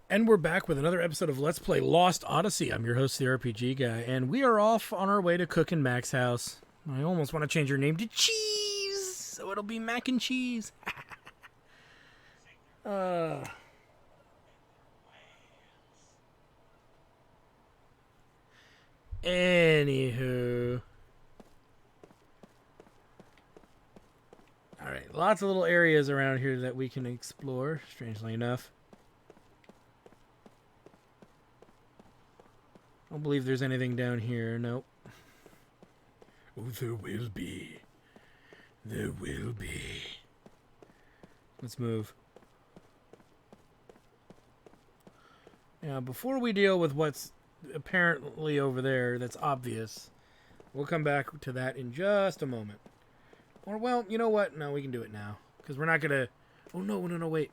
And we're back with another episode of Let's Play Lost Odyssey. I'm your host, the RPG Guy, and we are off on our way to Cook and Mac's house. I almost want to change your name to Cheese, so it'll be Mac and Cheese. Anywho. Alright, lots of little areas around here that we can explore, strangely enough. I don't believe there's anything down here. Nope. Oh, there will be. There will be. Let's move. Now, before we deal with what's apparently over there that's obvious, we'll come back to that in just a moment. Or, well, you know what? No, we can do it now. Because we're not going to... Oh, no, wait.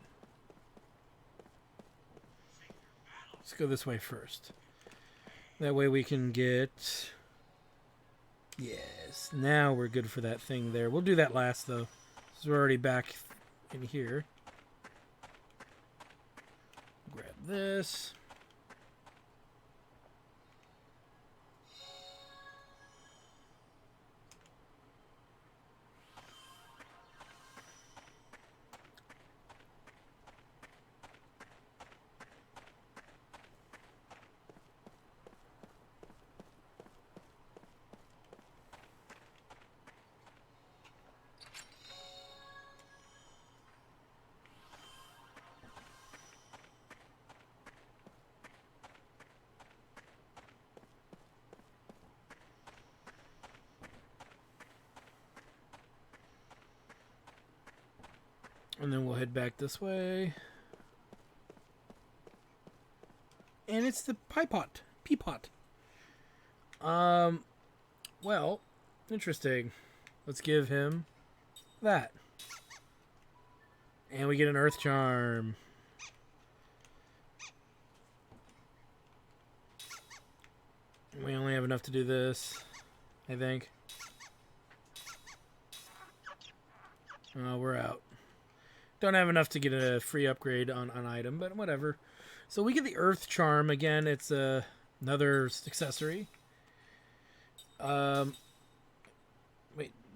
Let's go this way first. That way we can get... Yes, now we're good for that thing there. We'll do that last, though. Because we're already back in here. Grab this. And then we'll head back this way. And it's the Peapot. Well, interesting. Let's give him that. And we get an Earth Charm. We only have enough to do this, I think. Oh, we're out. Don't have enough to get a free upgrade on an item, but whatever. So we get the Earth Charm. Again, it's another accessory. Wait,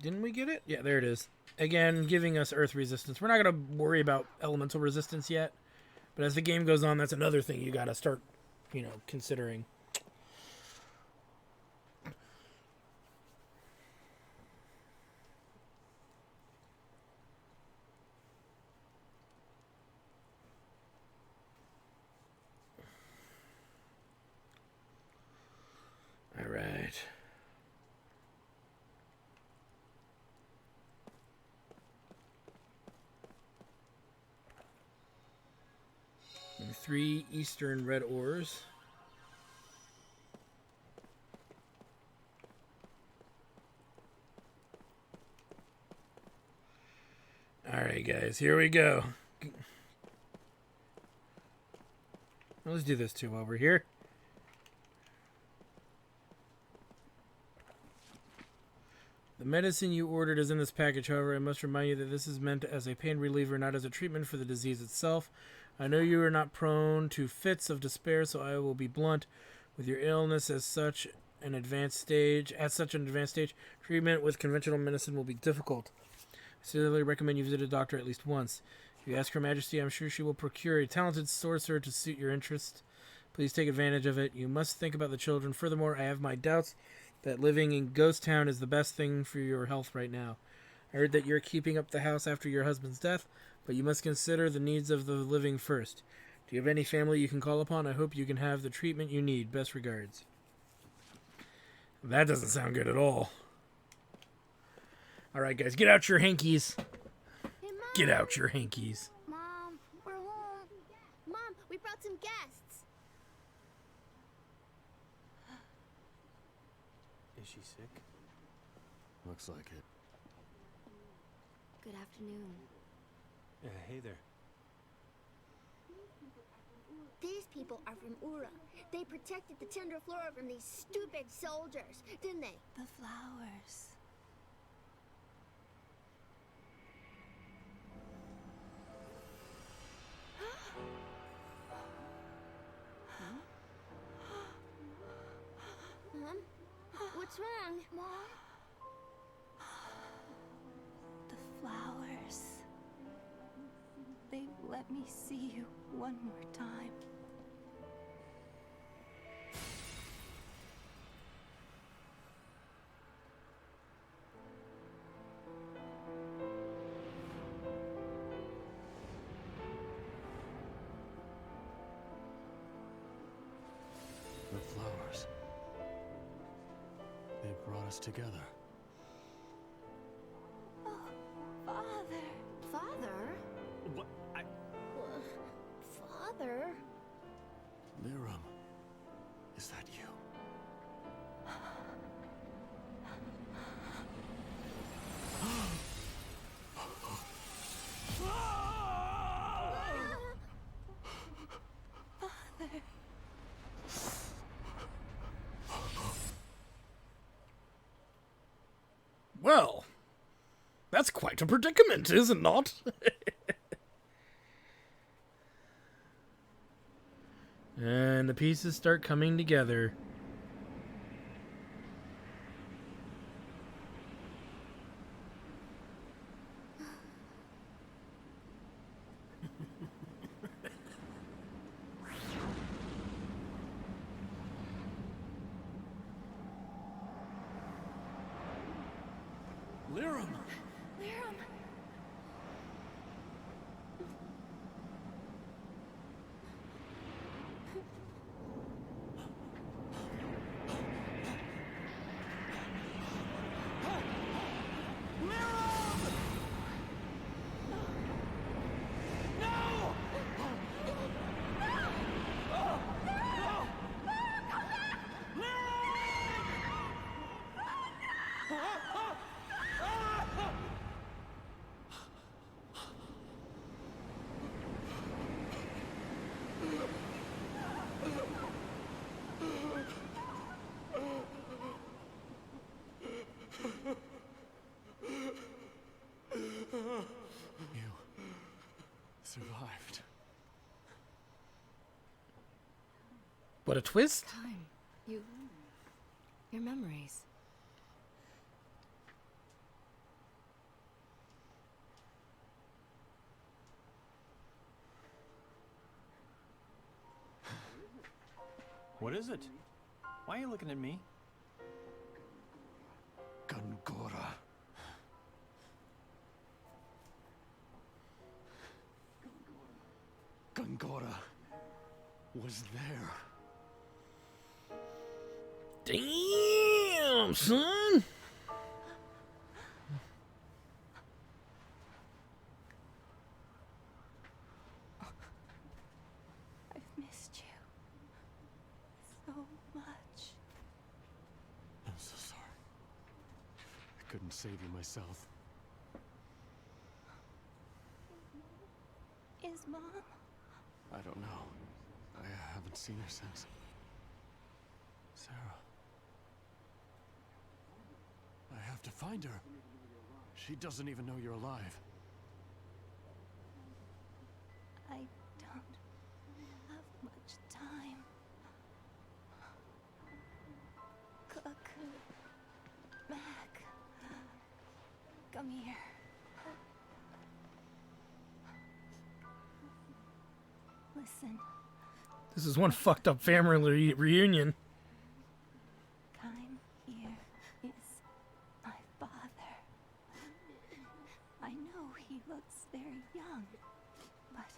didn't we get it? Yeah, there it is. Again, giving us Earth resistance. We're not going to worry about elemental resistance yet. But as the game goes on, that's another thing you got to start, considering. All right. And 3 Eastern red ores. All right, guys, here we go. Let's do this too while we're here. The medicine you ordered is in this package. However, I must remind you that this is meant as a pain reliever, not as a treatment for the disease itself. I know you are not prone to fits of despair, so I will be blunt. With your illness at such an advanced stage, treatment with conventional medicine will be difficult. I sincerely recommend you visit a doctor at least once. If you ask Her Majesty, I'm sure she will procure a talented sorcerer to suit your interests. Please take advantage of it. You must think about the children. Furthermore, I have my doubts that living in Ghost Town is the best thing for your health right now. I heard that you're keeping up the house after your husband's death, but you must consider the needs of the living first. Do you have any family you can call upon? I hope you can have the treatment you need. Best regards. That doesn't sound good at all. Alright, guys, get out your hankies. Hey, Mom. Get out your hankies. Mom, we're home. Mom, we brought some guests. Is she sick? Looks like it. Good afternoon. Hey there. These people are from Ura. They protected the tender flora from these stupid soldiers, didn't they? The flowers. What's wrong? Mom? The flowers. They've let me see you one more time. The flowers. They brought us together. Oh, Father. Father? What? Father? Liram. Is that you? Father. Well, that's quite a predicament, is it not? And the pieces start coming together. Liram! Liram. You survived. What a twist. Time. Your memories. What is it? Why are you looking at me? Gungora. Gungora was there. Damn, son. I've missed you so much. I'm so sorry. I couldn't save you myself. Is Mom? I don't know. I haven't seen her since. Sarah. I have to find her. She doesn't even know you're alive. I don't have much time. Cook. Mac. Come here. Listen. This is one fucked up family reunion. Time here is my father. I know he looks very young, but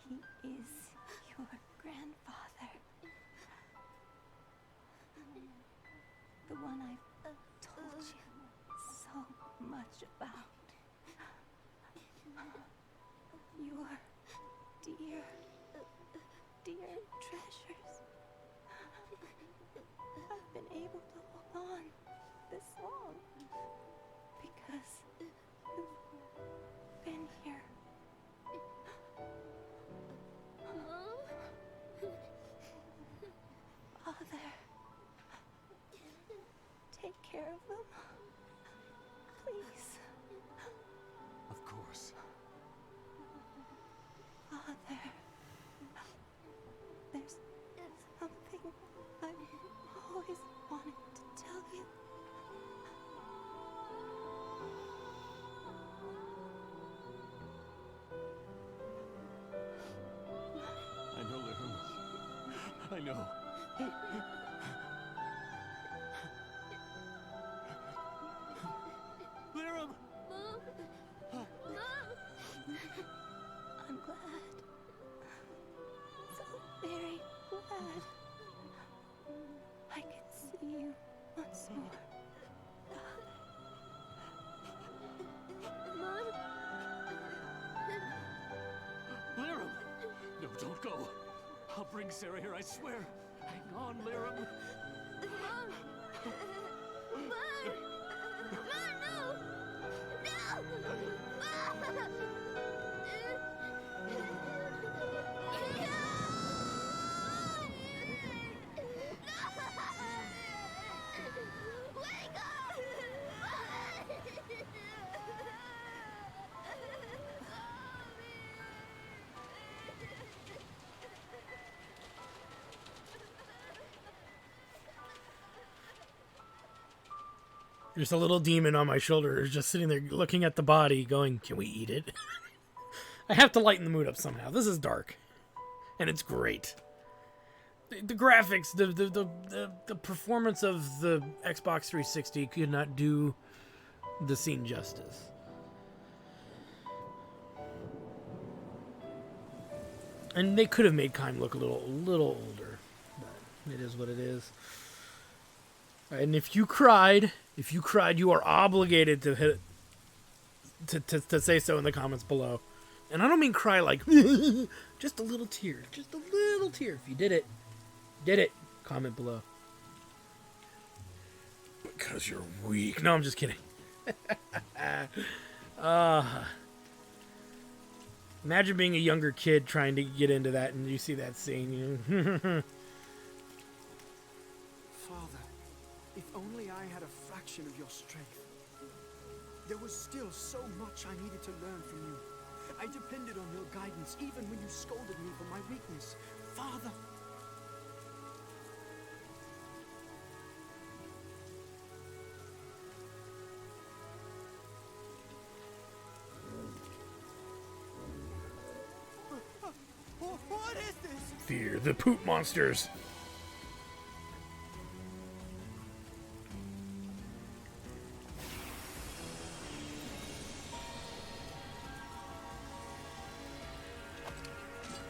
he is your grandfather. The one I've told you so much about. Your dear treasures. I've been able to hold on this long because you've been here. Father, take care of them, please. Of course. Father, there's something I've always wanted to tell I know. Liram! Mom! I'm glad. So very glad. I can see you once more. Mom! Liram! No, don't go. I'll bring Sarah here, I swear. Hang on, Liram. Mom! Mom! Mom, no! No! Mom! Wake up! There's a little demon on my shoulder just sitting there looking at the body going, can we eat it? I have to lighten the mood up somehow. This is dark. And it's great. The graphics, the performance of the Xbox 360 could not do the scene justice. And they could have made Kime look a little older. But it is what it is. And if you cried, you are obligated to hit to say so in the comments below. And I don't mean cry like just a little tear, just a little tear. If you did it, comment below. Because you're weak. No, I'm just kidding. Imagine being a younger kid trying to get into that, and you see that scene. You know? Father, if only I had a fraction of your strength. There was still so much I needed to learn from you. I depended on your guidance even when you scolded me for my weakness. Father! What is this? Fear the poop monsters.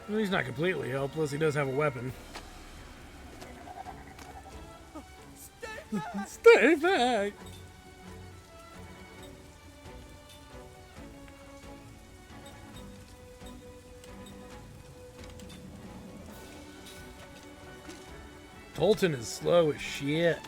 Well, he's not completely helpless. He does have a weapon. Stay back! Stay back! Tolton is slow as shit.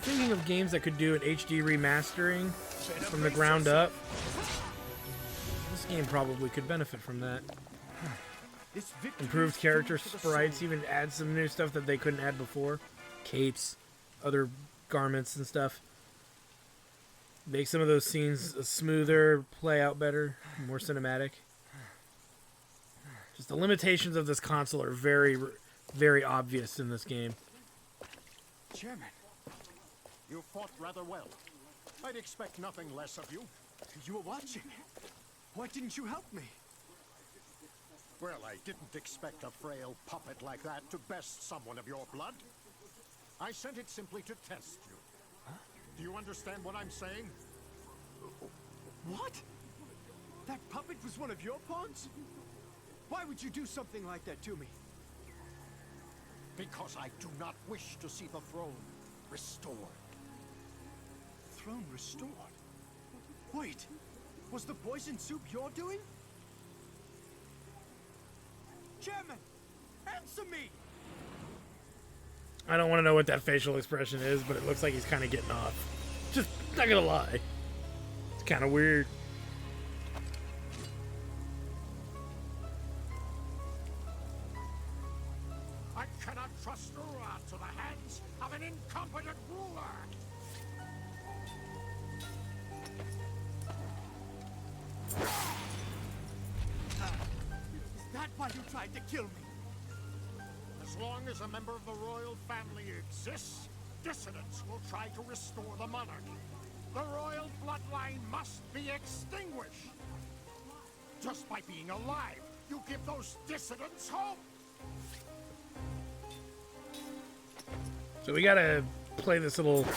Thinking of games that could do an HD remastering from the ground up. This game probably could benefit from that. Improved character sprites, even add some new stuff that they couldn't add before. Capes, other garments and stuff. Make some of those scenes smoother, play out better, more cinematic. Just the limitations of this console are very, very obvious in this game. Chairman, You fought rather well. I'd expect nothing less of you. you were watching. Why didn't you help me? Well, I didn't expect a frail puppet like that to best someone of your blood. I sent it simply to test you. Do you understand what I'm saying? What? That puppet was one of your pawns? Why would you do something like that to me? Because I do not wish to see the throne restored. Throne restored? Wait, was the poison soup your doing? Chairman, answer me! I don't want to know what that facial expression is, but it looks like he's kind of getting off. Just not gonna lie. It's kind of weird. I cannot trust Ura to the hands of an incompetent ruler. Is that why you tried to kill me? The As long as a member of the royal family exists, dissidents will try to restore the monarchy. The royal bloodline must be extinguished. Just by being alive, you give those dissidents hope. So we gotta play this little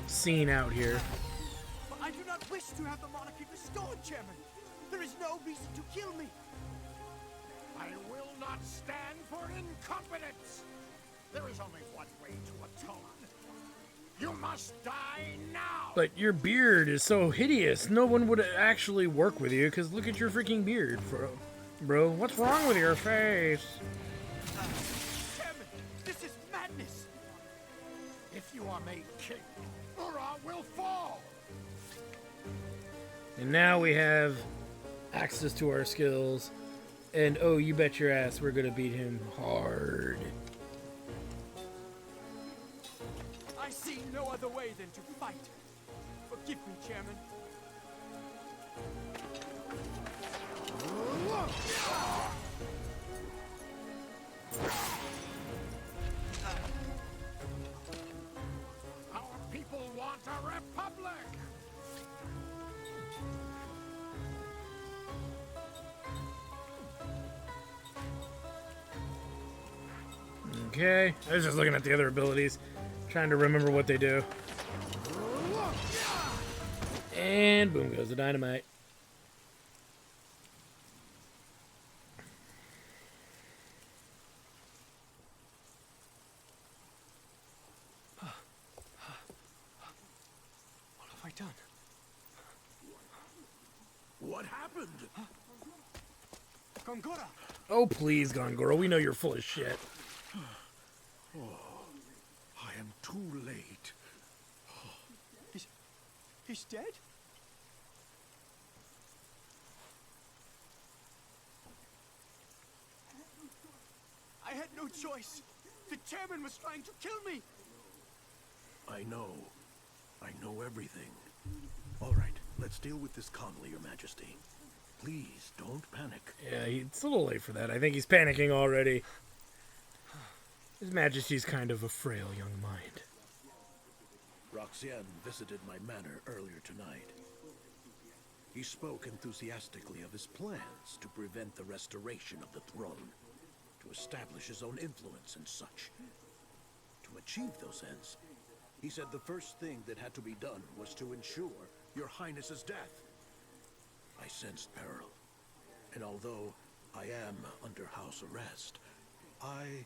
scene out here. But I do not wish to have the monarchy restored, Chairman. There is no reason to kill me. I will not stand for incompetence. There is only one way to atone. You must die now. But your beard is so hideous. No one would actually work with you, because look at your freaking beard, bro. What's wrong with your face? Chairman, this is madness. If you are made king, Ura will fall. And now we have access to our skills. And oh, you bet your ass we're gonna beat him hard. I see no other way than to fight. Forgive me, Chairman. Our people want a republic. Okay, I was just looking at the other abilities, trying to remember what they do. And boom goes the dynamite. What have I done? What happened? Gongora! Oh please, Gongora, we know you're full of shit. I am too late. He's dead? I had no choice. The chairman was trying to kill me. I know. I know everything. All right, let's deal with this calmly, Your Majesty. Please, don't panic. Yeah, it's a little late for that. I think he's panicking already. His Majesty's kind of a frail young mind. Roxanne visited my manor earlier tonight. He spoke enthusiastically of his plans to prevent the restoration of the throne, to establish his own influence and such. To achieve those ends, he said the first thing that had to be done was to ensure Your Highness's death. I sensed peril, and although I am under house arrest, I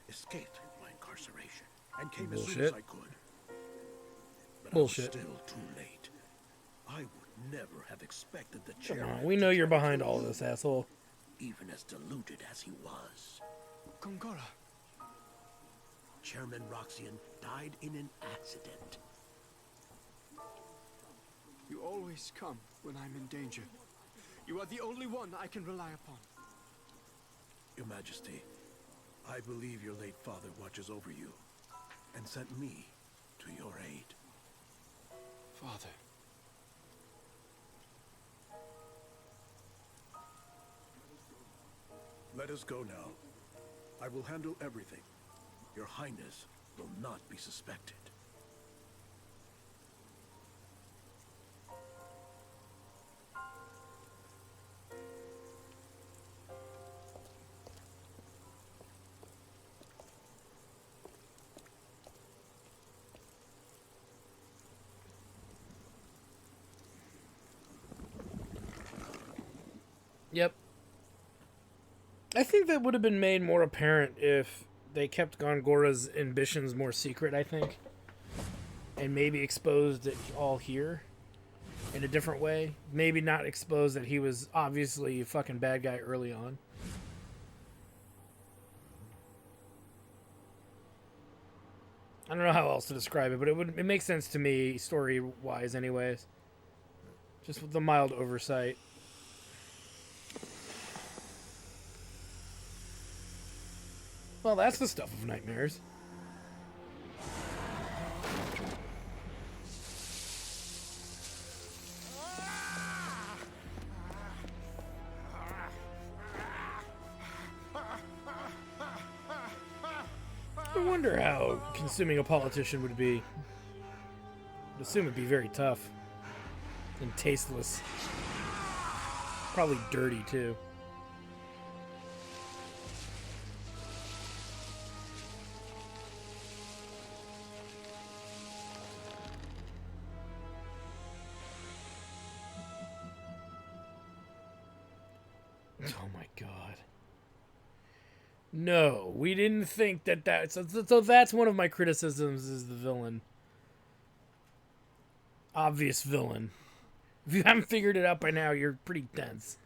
escaped my incarceration and came as soon as I could. But Bullshit. I was still too late. I would never have expected the Come chairman on, we to know you're try to behind kill all you, this, asshole. even as deluded as he was. Gongora. Chairman Roxian died in an accident. You always come when I'm in danger. You are the only one I can rely upon. Your Majesty, I believe your late father watches over you and sent me to your aid. Father. Let us go now. I will handle everything. Your Highness will not be suspected. Yep. I think that would have been made more apparent if they kept Gongora's ambitions more secret, I think. And maybe exposed it all here in a different way. Maybe not expose that he was obviously a fucking bad guy early on. I don't know how else to describe it, but it makes sense to me story-wise anyways. Just with the mild oversight. Well, that's the stuff of nightmares. I wonder how consuming a politician would be. I'd assume it'd be very tough. And tasteless. Probably dirty, too. Oh my god. No, we didn't think that. So that's one of my criticisms is the villain. Obvious villain. If you haven't figured it out by now, you're pretty dense.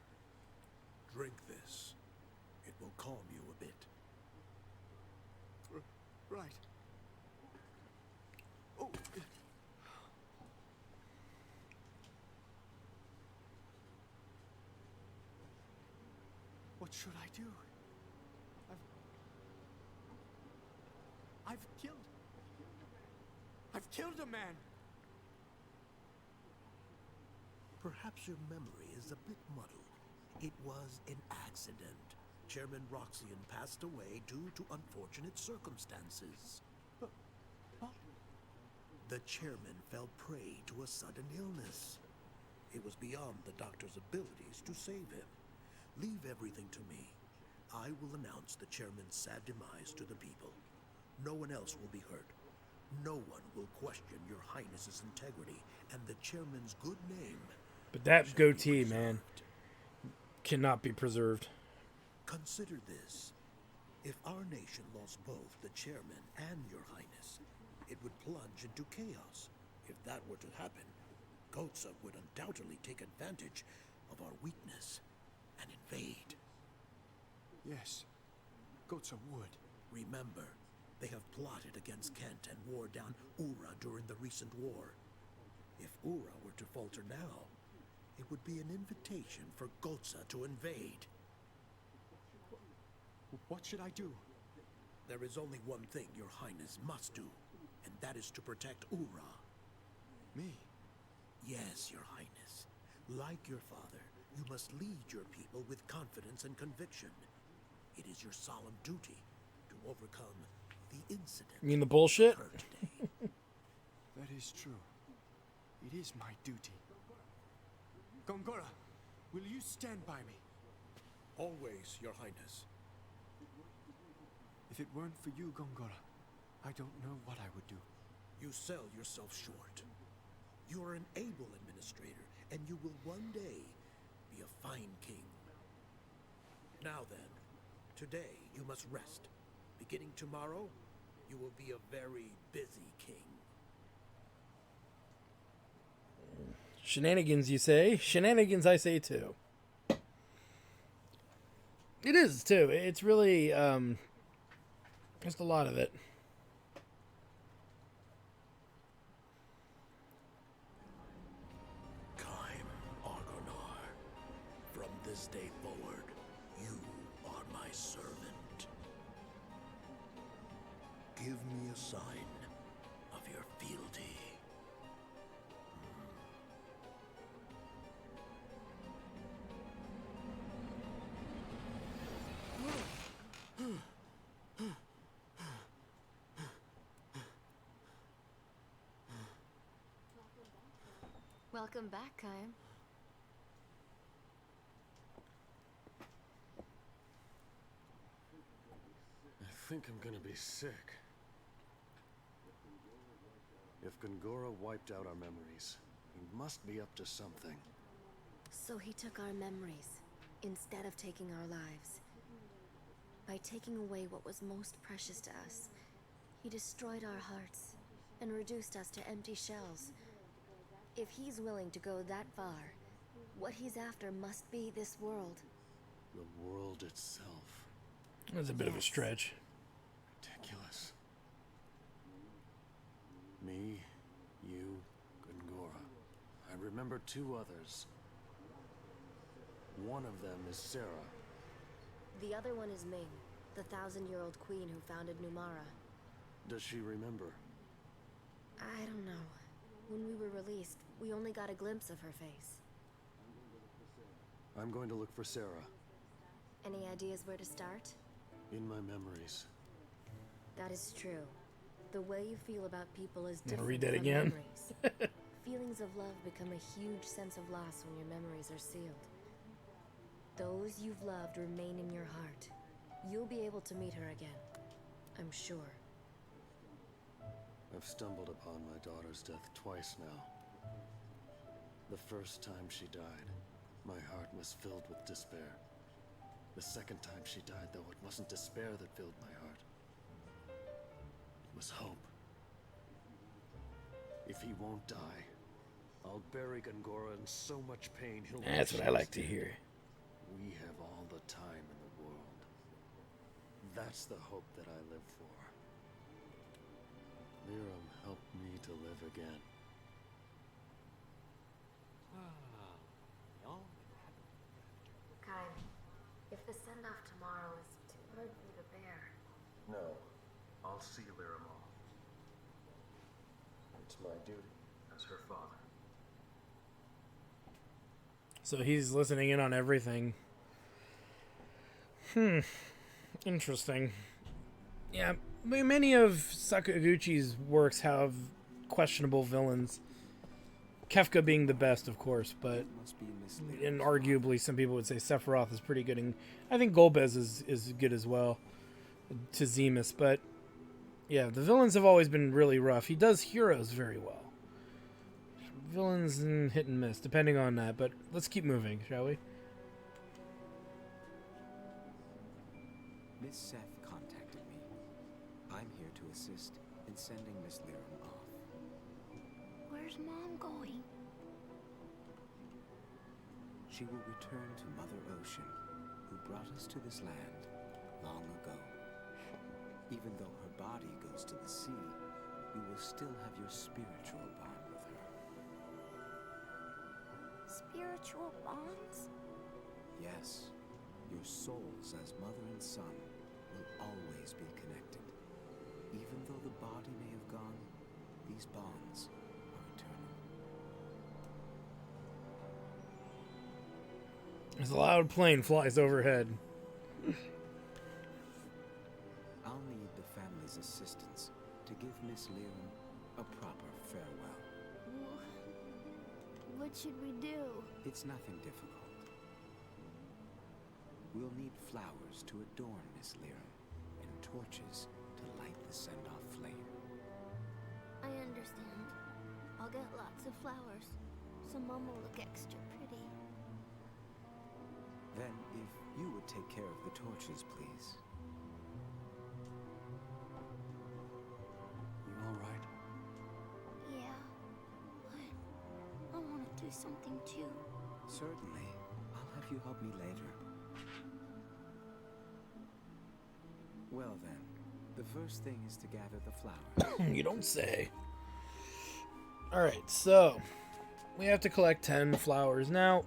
Drink this. It will calm you a bit. Right. Oh. What should I do? I've killed a man. Perhaps your memory is a bit muddled. It was an accident. Chairman Roxian passed away due to unfortunate circumstances. But... The chairman fell prey to a sudden illness. It was beyond the doctor's abilities to save him. Leave everything to me. I will announce the chairman's sad demise to the people. No one else will be hurt. No one will question your highness's integrity and the chairman's good name. But that goatee, man, cannot be preserved. Consider this. If our nation lost both the chairman and your highness, it would plunge into chaos. If that were to happen, Gotza would undoubtedly take advantage of our weakness and invade. Yes, Gotza would. Remember, they have plotted against Kent and wore down Ura during the recent war. If Ura were to falter now, it would be an invitation for Gotza to invade. What should I do? There is only one thing your highness must do, and that is to protect Ura. Me? Yes, your highness. Like your father, you must lead your people with confidence and conviction. It is your solemn duty to overcome the incident. You mean the bullshit? That is true. It is my duty. Gongora, will you stand by me? Always, your highness. If it weren't for you, Gongora, I don't know what I would do. You sell yourself short. You are an able administrator, and you will one day be a fine king. Now then, today you must rest. Beginning tomorrow, you will be a very busy king. Shenanigans, you say? Shenanigans, I say too. It is too. It's really just a lot of it. From this day forward, you are my servant. Give me a sign of your fealty. Welcome back, Kaim. I think I'm gonna be sick. If Gongora wiped out our memories, he must be up to something. So he took our memories, instead of taking our lives. By taking away what was most precious to us, he destroyed our hearts, and reduced us to empty shells. If he's willing to go that far, what he's after must be this world. The world itself. That's a bit of a stretch. Ridiculous. Me, you, Gongora. I remember two others. One of them is Sarah. The other one is Ming, the 1,000-year-old queen who founded Numara. Does she remember? I don't know. When we were released, we only got a glimpse of her face. I'm going to look for Sarah. Any ideas where to start? In my memories. That is true. The way you feel about people is Wanna different read that from again? memories. Feelings of love become a huge sense of loss when your memories are sealed. Those you've loved remain in your heart. You'll be able to meet her again, I'm sure. I've stumbled upon my daughter's death twice now. The first time she died, my heart was filled with despair. The second time she died, though, it wasn't despair that filled my heart. It was hope. If he won't die, I'll bury Gongora in so much pain he'll... That's what I like to hear. We have all the time in the world. That's the hope that I live for. Liram helped me to live again. Kai, if the send-off tomorrow is too hard for you to bear... No, I'll see Liram off. It's my duty as her father. So he's listening in on everything. Interesting. Yeah, many of Sakaguchi's works have questionable villains. Kefka being the best, of course, but and arguably some people would say Sephiroth is pretty good, and I think Golbez is good as well to Zemus, but yeah, the villains have always been really rough. He does heroes very well. Villains hit and miss, depending on that, but let's keep moving, shall we? Miss Seth contacted me. I'm here to assist in sending Miss Liram off. Where's Mom going? She will return to Mother Ocean, who brought us to this land long ago. Even though her body goes to the sea, you will still have your spiritual bond with her. Spiritual bonds? Yes, your souls as mother and son will always be connected. Even though the body may have gone, these bonds are eternal. As a loud plane flies overhead. I'll need the family's assistance to give Miss Liram a proper farewell. What should we do? It's nothing difficult. We'll need flowers to adorn Miss Liram and torches to light the send-off flame. I understand. I'll get lots of flowers, so Mom will look extra pretty. Then, if you would take care of the torches, please. You all right? Yeah, but I want to do something too. Certainly. I'll have you help me later. Well then, the first thing is to gather the flowers. You don't say. Alright, so we have to collect 10 flowers. Now,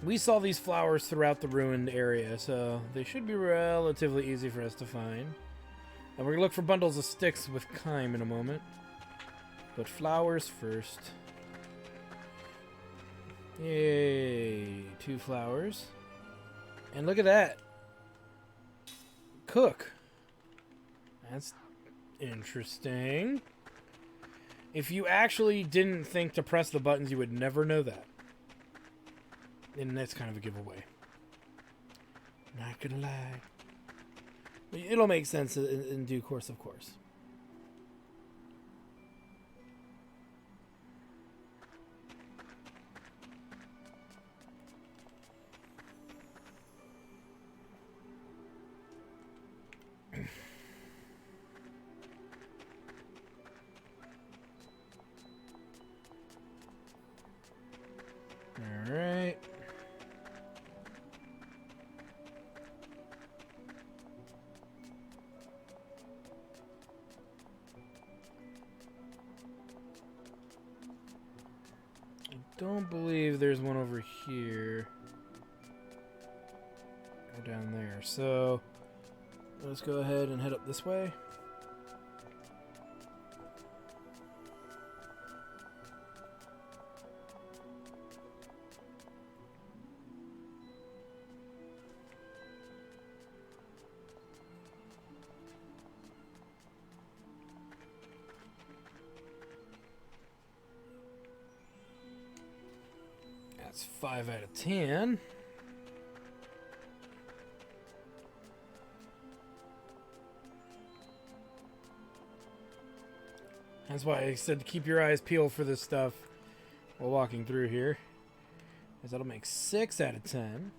we saw these flowers throughout the ruined area, so they should be relatively easy for us to find. And we're going to look for bundles of sticks with chyme in a moment. But flowers first. Yay, 2 flowers. And look at that. Cook. That's interesting. If you actually didn't think to press the buttons, you would never know that. And that's kind of a giveaway. Not gonna lie. It'll make sense in due course, of course. All right. I don't believe there's one over here or down there. So let's go ahead and head up this way. That's 5 out of 10. That's why I said keep your eyes peeled for this stuff while walking through here. Because that'll make 6 out of 10.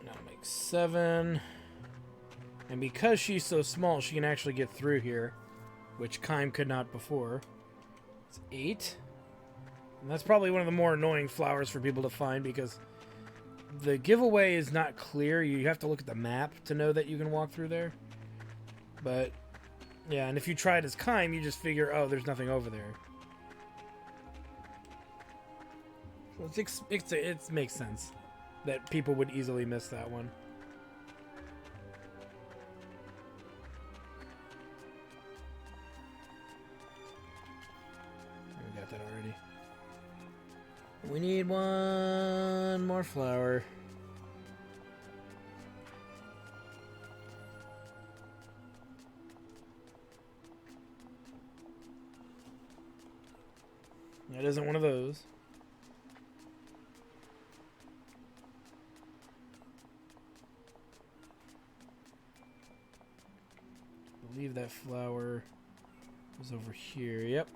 That'll make 7. And because she's so small, she can actually get through here, which Kime could not before. It's 8. And that's probably one of the more annoying flowers for people to find because the giveaway is not clear. You have to look at the map to know that you can walk through there. But, yeah, and if you try it as Kime, you just figure, oh, there's nothing over there. So it makes sense that people would easily miss that one. We got that already. We need one more flower. That isn't one of those. I believe that flower was over here. Yep.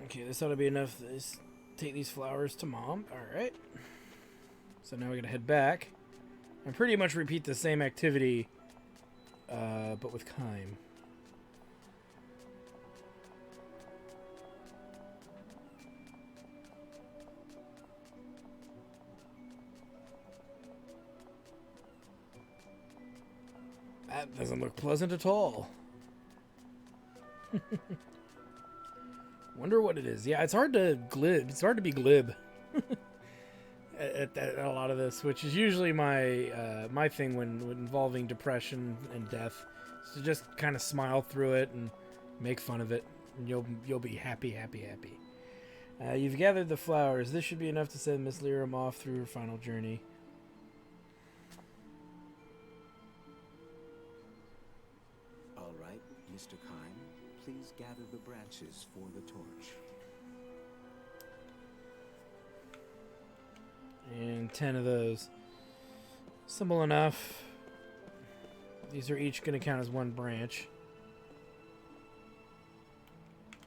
Okay, this ought to be enough to take these flowers to Mom. Alright. So now we gotta head back and pretty much repeat the same activity, but with Kime. That doesn't look pleasant at all. Wonder what it is. Yeah, it's hard to glib. It's hard to be glib at a lot of this, which is usually my my thing when involving depression and death. Is to just kind of smile through it and make fun of it, and you'll be happy, happy, happy. You've gathered the flowers. This should be enough to send Miss Lyram off through her final journey. All right, Mr. Kime, please gather the branches for the torch. And 10 of those. Simple enough. These are each going to count as one branch.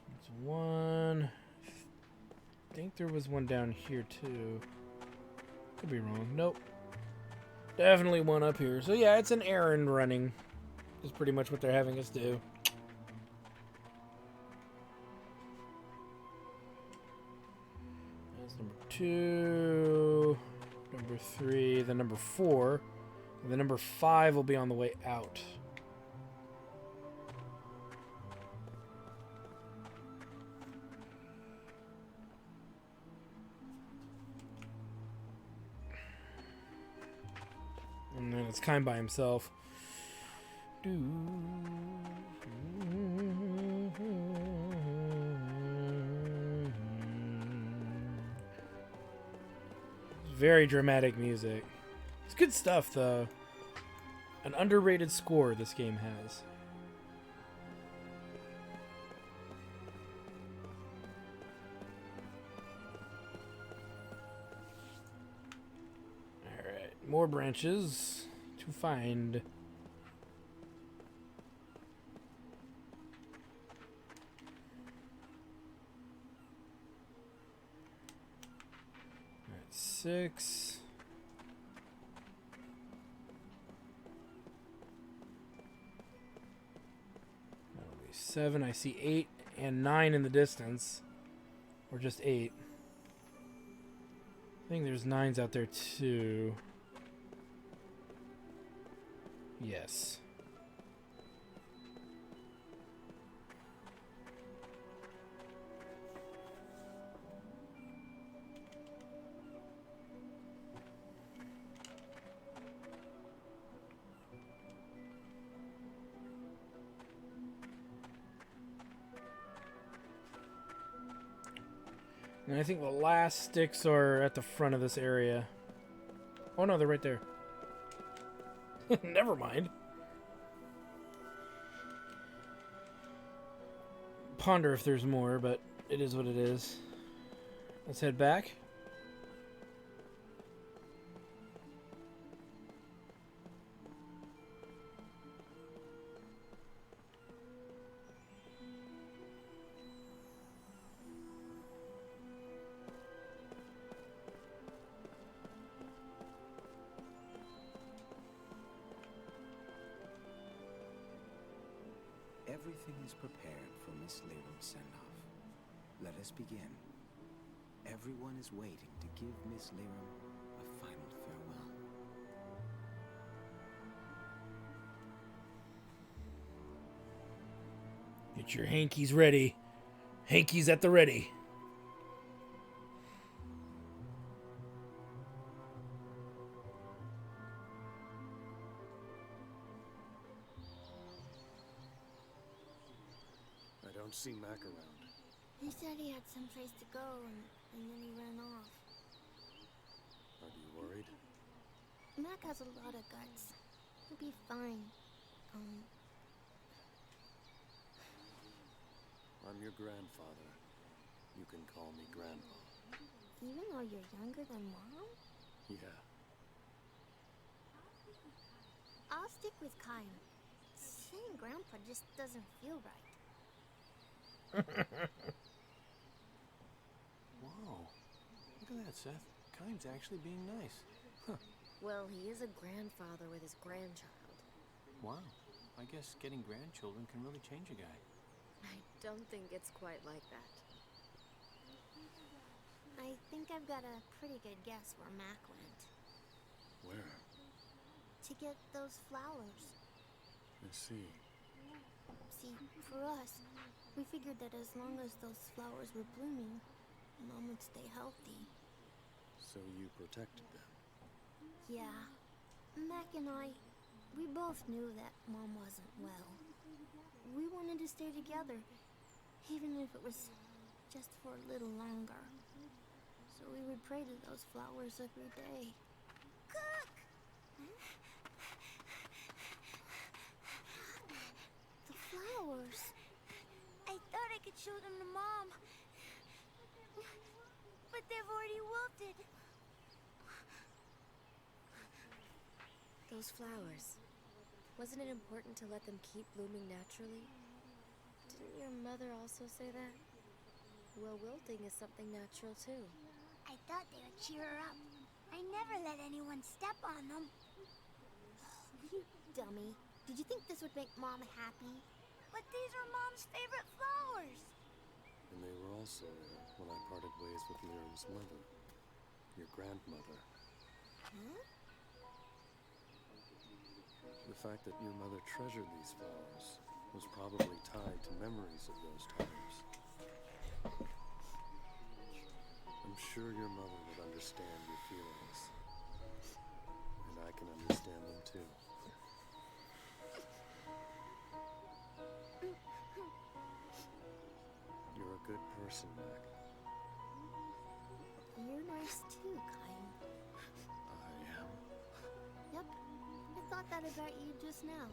That's one. I think there was one down here too. Could be wrong. Nope. Definitely one up here. So yeah, it's an errand running. Is pretty much what they're having us do. That's number 2. Number 3. Then number 4. And then number 5 will be on the way out. And then it's Kime by himself. Very dramatic music. It's good stuff, though. An underrated score this game has. Alright, more branches to find. Alright, 6. That'll be 7. I see 8 and 9 in the distance. Or just 8. I think there's 9s out there too. Yes. And I think the last sticks are at the front of this area. Oh no, they're right there. Never mind. Ponder if there's more, but it is what it is. Let's head back. Everything is prepared for Miss Lyram's send-off. Let us begin. Everyone is waiting to give Miss Lyram a final farewell. Get your hankies ready. Hankies at the ready. I don't see Mac around. He said he had someplace to go, and then he ran off. Are you worried? Mac has a lot of guts. He'll be fine. I'm your grandfather. You can call me Grandpa. Even though you're younger than Mom? Yeah. I'll stick with Kyle. Saying Grandpa just doesn't feel right. Whoa. Look at that, Seth. Kine's actually being nice. Huh. Well, he is a grandfather with his grandchild. Wow. I guess getting grandchildren can really change a guy. I don't think it's quite like that. I think I've got a pretty good guess where Mac went. Where? To get those flowers. I see. See, for us, we figured that as long as those flowers were blooming, Mom would stay healthy. So you protected them? Yeah. Mac and I, we both knew that Mom wasn't well. We wanted to stay together, even if it was just for a little longer. So we would pray to those flowers every day. Cook! The flowers. I thought I could show them to Mom. But they've already wilted. Those flowers. Wasn't it important to let them keep blooming naturally? Didn't your mother also say that? Well, wilting is something natural too. I thought they would cheer her up. I never let anyone step on them. You dummy. Did you think this would make Mom happy? But these are Mom's favorite flowers. And they were also there when I parted ways with Lyram's mother, your grandmother. Huh? The fact that your mother treasured these flowers was probably tied to memories of those times. I'm sure your mother would understand your feelings. And I can understand them too. You're a good person, Mac. You're nice too, Kyle. I am. Yep. I thought that about you just now.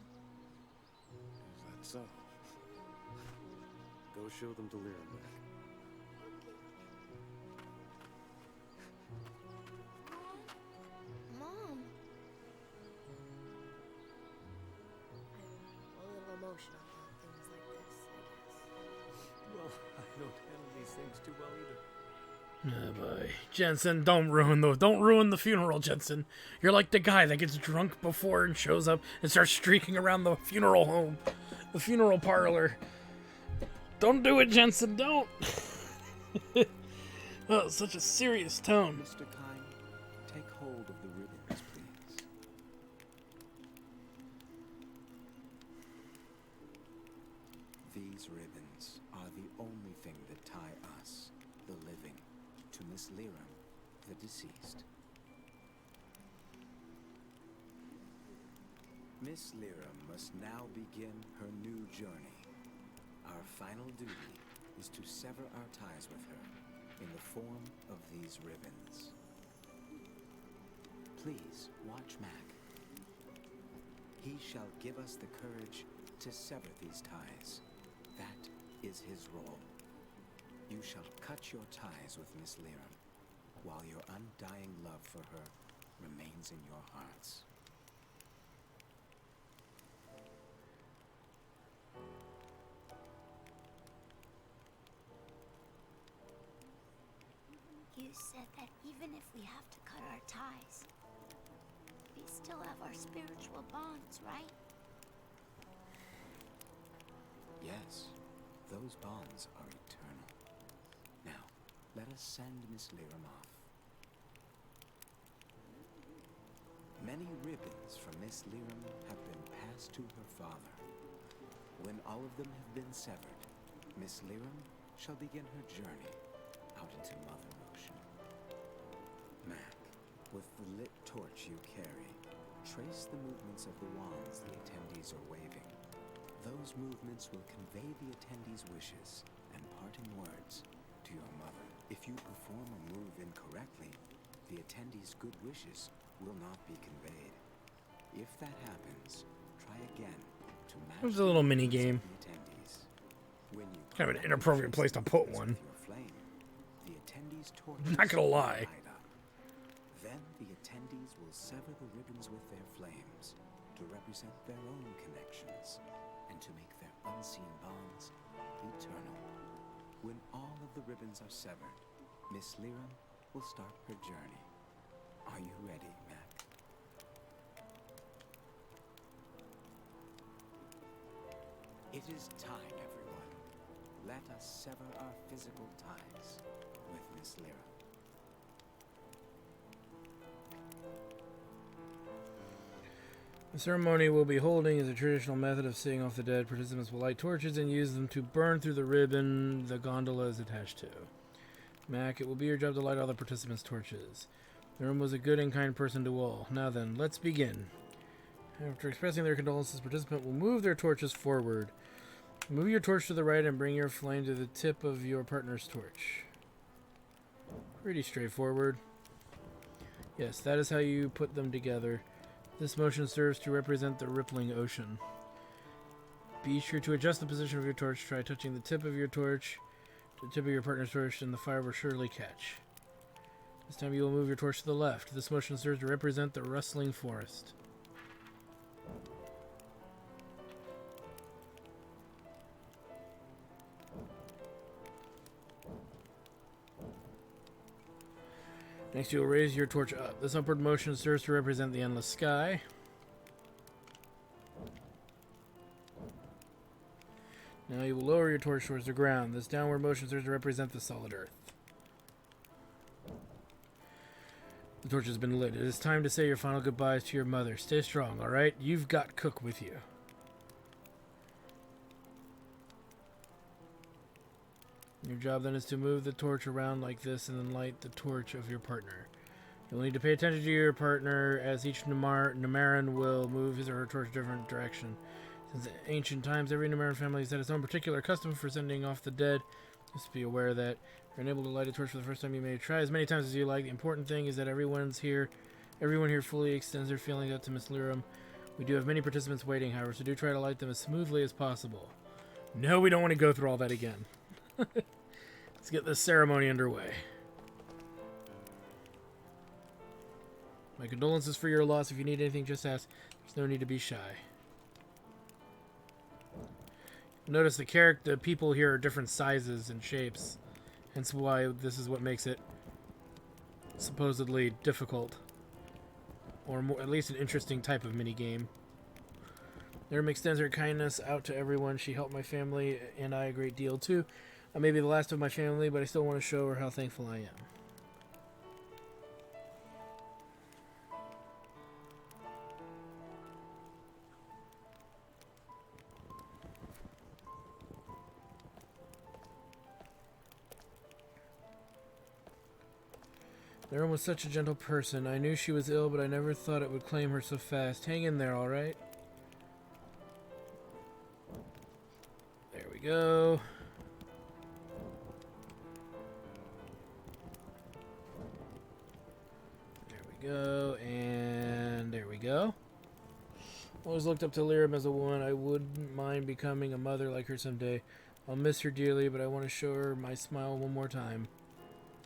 Is that so? Go show them to Lyram, Mac. Mom. I'm a little emotional about things like this, I guess. Well, I don't handle these things too well either. Oh boy. Jensen, don't ruin the funeral, Jensen. You're like the guy that gets drunk before and shows up and starts streaking around the funeral home. The funeral parlor. Don't do it, Jensen, don't. Oh, such a serious tone. Mr. Kine, take hold of the ribbons, please. These ribbons are the only thing that tie us, the living, to Miss Lyram, the deceased. Miss Lyram must now begin her new journey. Our final duty is to sever our ties with her in the form of these ribbons. Please watch Mac. He shall give us the courage to sever these ties. That is his role. You shall cut your ties with Miss Lyram, while your undying love for her remains in your hearts. You said that even if we have to cut our ties, we still have our spiritual bonds, right? Yes, those bonds are eternal. Now, let us send Miss Lyram off. Many ribbons from Miss Lyram have been passed to her father. When all of them have been severed, Miss Lyram shall begin her journey out into Mother Ocean. Mac, with the lit torch you carry, trace the movements of the wands the attendees are waving. Those movements will convey the attendees' wishes and parting words to your mother. If you perform a move incorrectly, the attendees' good wishes will not be conveyed. If that happens, try again to match There's a little mini game. the attendees. When you Kind of an inappropriate place to put one. your flame, the attendees' Not gonna lie. light up. Then the attendees will sever the ribbons with their flames to represent their own connections and to make their unseen bonds eternal. When all of the ribbons are severed, Miss Lyram will start her journey. Are you ready, Mac? It is time, everyone. Let us sever our physical ties with Miss Lyram. The ceremony we'll be holding is a traditional method of seeing off the dead. Participants will light torches and use them to burn through the ribbon the gondola is attached to. Mac, it will be your job to light all the participants' torches. Lyram was a good and kind person to all. Now then, let's begin. After expressing their condolences, participant will move their torches forward. Move your torch to the right and bring your flame to the tip of your partner's torch. Pretty straightforward. Yes, that is how you put them together. This motion serves to represent the rippling ocean. Be sure to adjust the position of your torch. Try touching the tip of your torch to the tip of your partner's torch, and the fire will surely catch. This time you will move your torch to the left. This motion serves to represent the rustling forest. Next, you will raise your torch up. This upward motion serves to represent the endless sky. Now you will lower your torch towards the ground. This downward motion serves to represent the solid earth. The torch has been lit. It is time to say your final goodbyes to your mother. Stay strong, alright? You've got Cook with you. Your job then is to move the torch around like this and then light the torch of your partner. You'll need to pay attention to your partner as each Namaran will move his or her torch in a different direction. Since ancient times, every Namaran family has had its own particular custom for sending off the dead. Just be aware that if you're unable to light a torch for the first time, you may try as many times as you like. The important thing is that everyone here fully extends their feelings out to Miss Lyram. We do have many participants waiting, however, so do try to light them as smoothly as possible. No, we don't want to go through all that again. Let's get this ceremony underway. My condolences for your loss. If you need anything, just ask. There's no need to be shy. Notice the people here are different sizes and shapes. Hence why this is what makes it supposedly difficult. Or more, at least an interesting type of minigame. Lyram extends her kindness out to everyone. She helped my family and I a great deal too. I may be the last of my family, but I still want to show her how thankful I am. Lyram was such a gentle person. I knew she was ill, but I never thought it would claim her so fast. Hang in there, alright? There we go. go, and there we go. Always looked up to Lyram as a woman. I wouldn't mind becoming a mother like her someday. I'll miss her dearly, but I want to show her my smile one more time.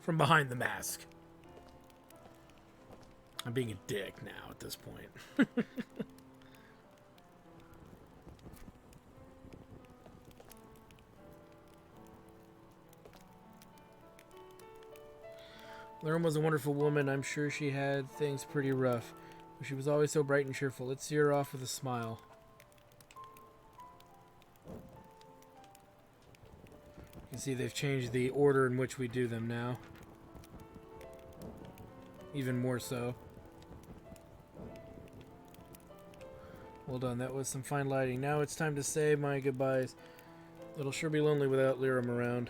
From behind the mask. I'm being a dick now at this point. Lyram was a wonderful woman. I'm sure she had things pretty rough. But she was always so bright and cheerful. Let's see her off with a smile. You can see they've changed the order in which we do them now. Even more so. Well done. That was some fine lighting. Now it's time to say my goodbyes. It'll sure be lonely without Lyram around.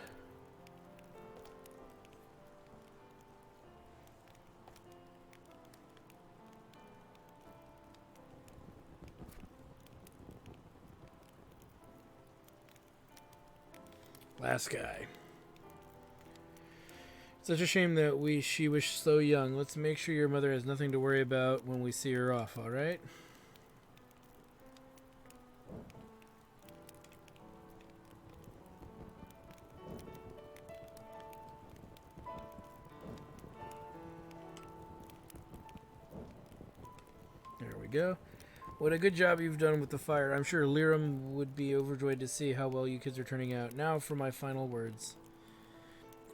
Last guy. Such a shame that she was so young. Let's make sure your mother has nothing to worry about when we see her off, alright? There we go. What a good job you've done with the fire. I'm sure Lyram would be overjoyed to see how well you kids are turning out. Now for my final words.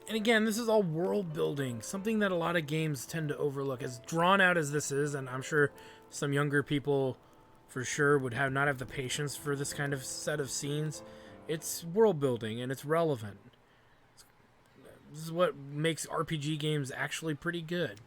And again, this is all world building, something that a lot of games tend to overlook. As drawn out as this is, and I'm sure some younger people for sure would not have the patience for this kind of set of scenes, it's world building and it's relevant. This is what makes RPG games actually pretty good.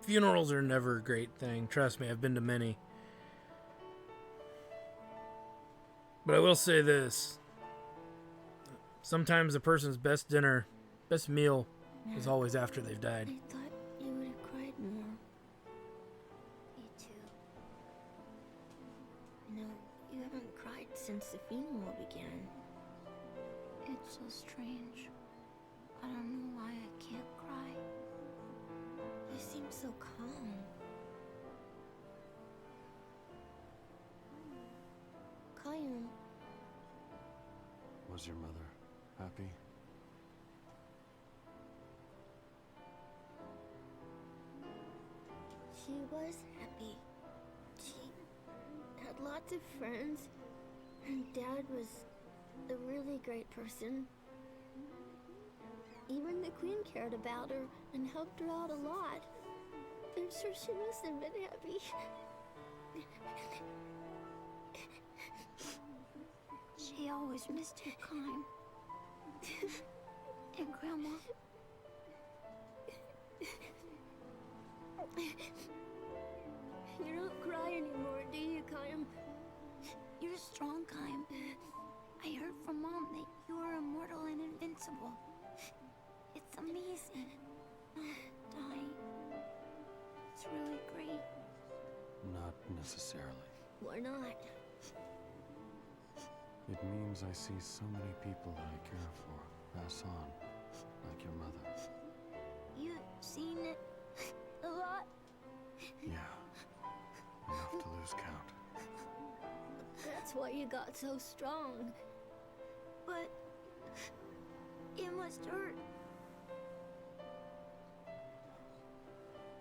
Funerals are never a great thing. Trust me, I've been to many. But I will say this. Sometimes a person's best dinner, best meal, is always after they've died. I thought you would have cried more. Me too. No, you haven't cried since the funeral began. It's so strange. I don't know why I can't cry. You seem so calm. Kayum, Was your mother happy? she was happy. She had lots of friends, and Dad was a really great person. Even the Queen cared about her and helped her out a lot. I'm sure she must have been happy. She always missed you, Kime. And Grandma. You don't cry anymore, do you, Kayum? You're strong, Kime. I heard from Mom that you are immortal and invincible. It's amazing. Not dying. It's really great. Not necessarily. Why not? It means I see so many people that I care for pass on. like your mother. You seen it a lot? Yeah. Enough to lose count. That's why you got so strong. But it must hurt.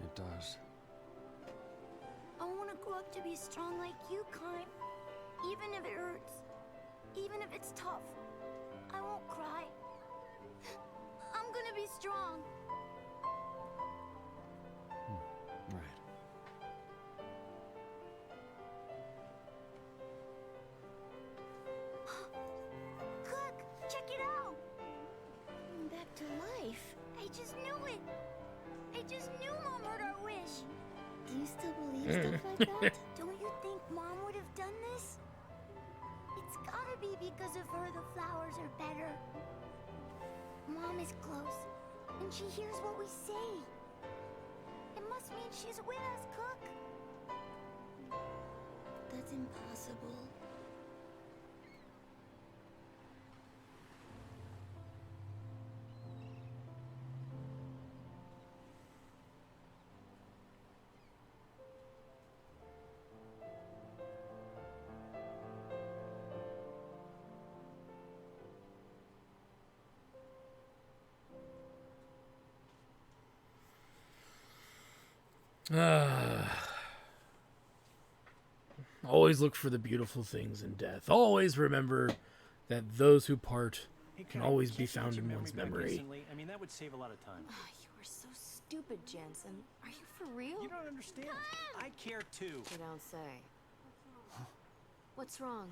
It does. I want to grow up to be strong like you, Kaim. Even if it hurts. Even if it's tough. I won't cry. I'm gonna be strong. Right. Look! Check it out! Back to life. I just knew it! I just knew Mom heard our wish! Do you still believe stuff like that? Don't you think Mom would have done this? It's gotta be because of her the flowers are better. Mom is close, and she hears what we say. It must mean she's with us, Cook. That's impossible. Always look for the beautiful things in death. Always remember that those who part can always be found in one's memory. I mean, that would save a lot of time. You are so stupid, Jensen. Are you for real? You don't understand. I care too. You don't say. What's wrong?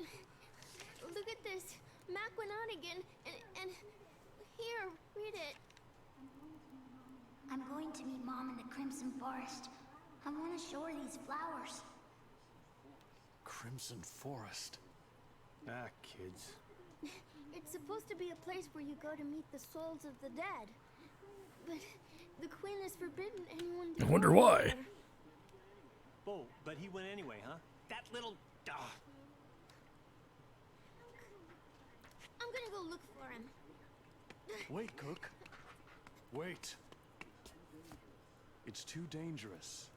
Look at this. Mac went out again, and here, read it. I'm going to meet Mom in the Crimson Forest. I want to show her these flowers. Crimson Forest. Ah, kids. It's supposed to be a place where you go to meet the souls of the dead. But the Queen has forbidden anyone to I wonder go why. there. Oh, but he went anyway, huh? That little... I'm gonna go look for him. Wait, Cook. Wait. It's too dangerous.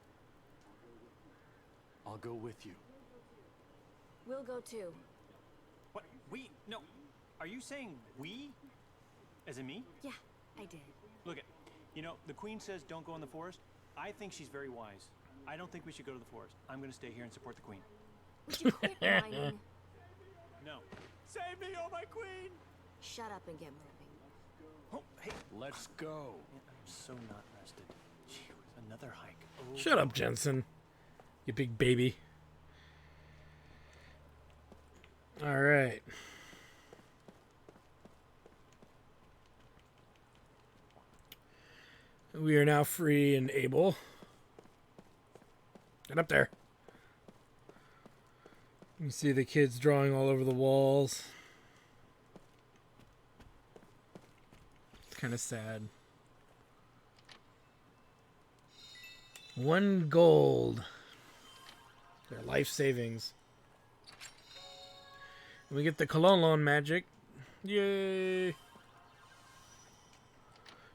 I'll go with you. We'll go too. What? We? No. Are you saying we? As in me? Yeah, I did. Look it. You know, the Queen says don't go in the forest. I think she's very wise. I don't think we should go to the forest. I'm going to stay here and support the Queen. Would you quit whining? No. Save me, oh my Queen! Shut up and get moving. Oh, hey. Let's go. I'm so not rested. Gee, another hike. Oh. Shut up, Jensen. You big baby. All right. We are now free and able. Get up there. You see the kids drawing all over the walls. It's kind of sad. 1 gold. Their life savings. We get the Colon magic. Yay!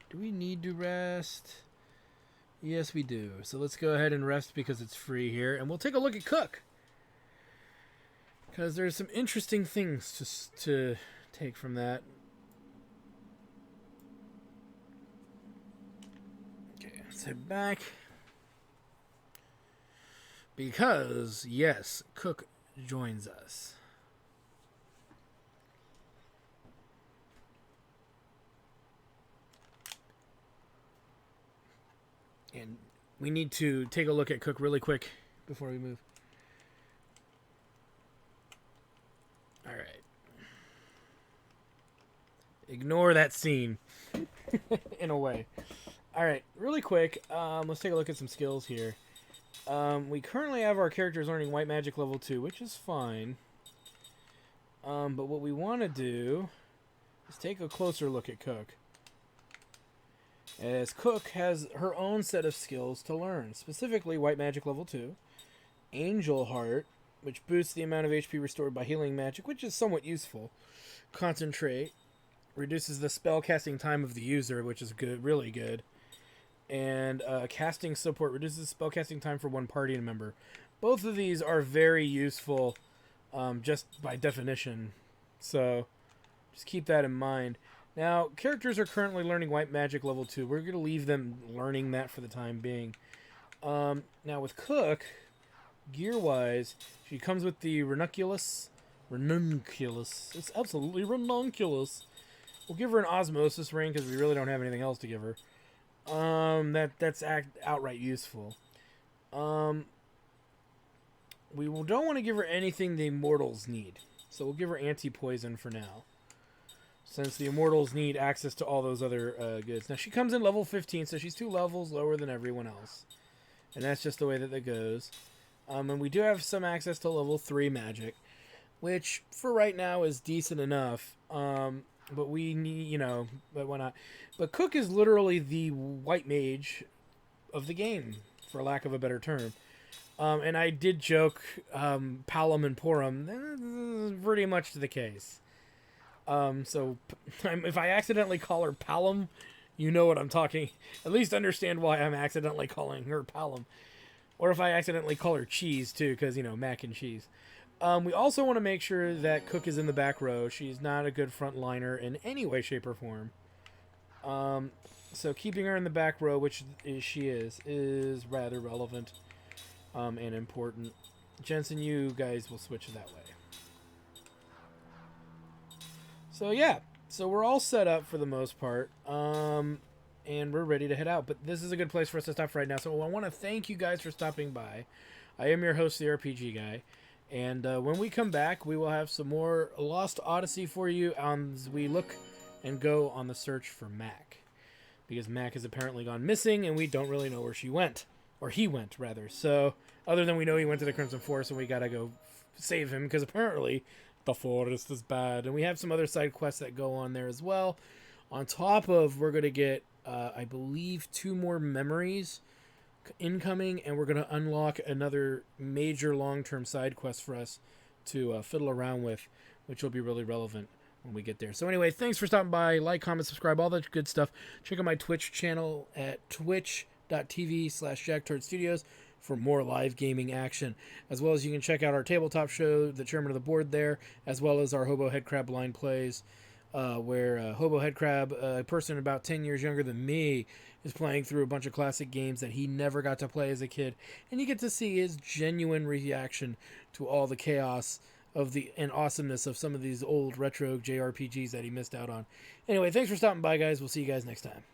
Do we need to rest? Yes, we do. So let's go ahead and rest because it's free here. And we'll take a look at Cook. Because there's some interesting things to take from that. Okay, let's head back. Because, yes, Cook joins us. And we need to take a look at Cook really quick before we move. All right. Ignore that scene. In a way. All right, really quick. Let's take a look at some skills here. We currently have our characters learning White Magic level 2, which is fine. But what we want to do is take a closer look at Cook. As Cook has her own set of skills to learn, specifically White Magic level 2, Angel Heart, which boosts the amount of HP restored by healing magic, which is somewhat useful, Concentrate, reduces the spell casting time of the user, which is good, really good. And casting support reduces spell casting time for one party member. Both of these are very useful, just by definition. So just keep that in mind. Now, characters are currently learning White Magic level 2. We're going to leave them learning that for the time being. Now with Cook, gear-wise, she comes with the Ranunculus. It's absolutely ranunculus. We'll give her an Osmosis ring because we really don't have anything else to give her. That's outright useful. We don't want to give her anything the Immortals need. So we'll give her anti-poison for now, since the Immortals need access to all those other goods. Now, she comes in level 15, so she's 2 levels lower than everyone else. And that's just the way that goes. And we do have some access to level 3 magic, which for right now is decent enough. But we need, but why not? But Cook is literally the white mage of the game, for lack of a better term. And I did joke, Palom and Porum, this is pretty much the case. So if I accidentally call her Palom, you know what I'm talking. At least understand why I'm accidentally calling her Palom. Or if I accidentally call her Cheese, too, because, mac and cheese. We also want to make sure that Cook is in the back row. She's not a good frontliner in any way, shape, or form. So keeping her in the back row, which she is rather relevant and important. Jensen, you guys will switch that way. So yeah, so we're all set up for the most part, and we're ready to head out. But this is a good place for us to stop right now. So I want to thank you guys for stopping by. I am your host, the RPG Guy, and when we come back, we will have some more Lost Odyssey for you as we look and go on the search for Mac, because Mac has apparently gone missing, and we don't really know where she went, or he went rather. So other than we know he went to the Crimson Forest, and we gotta go save him because apparently the forest is bad. And we have some other side quests that go on there as well. On top of, we're going to get, I believe, 2 more memories incoming. And we're going to unlock another major long-term side quest for us to fiddle around with, which will be really relevant when we get there. So anyway, thanks for stopping by. Like, comment, subscribe, all that good stuff. Check out my Twitch channel at twitch.tv/JackTardStudios for more live gaming action, as well as you can check out our tabletop show, the chairman of the board there, as well as our Hobo Headcrab blind plays, where Hobo Headcrab, a person about 10 years younger than me, is playing through a bunch of classic games that he never got to play as a kid, and you get to see his genuine reaction to all the chaos and awesomeness of some of these old retro JRPGs that he missed out on. Anyway, thanks for stopping by, guys. We'll see you guys next time.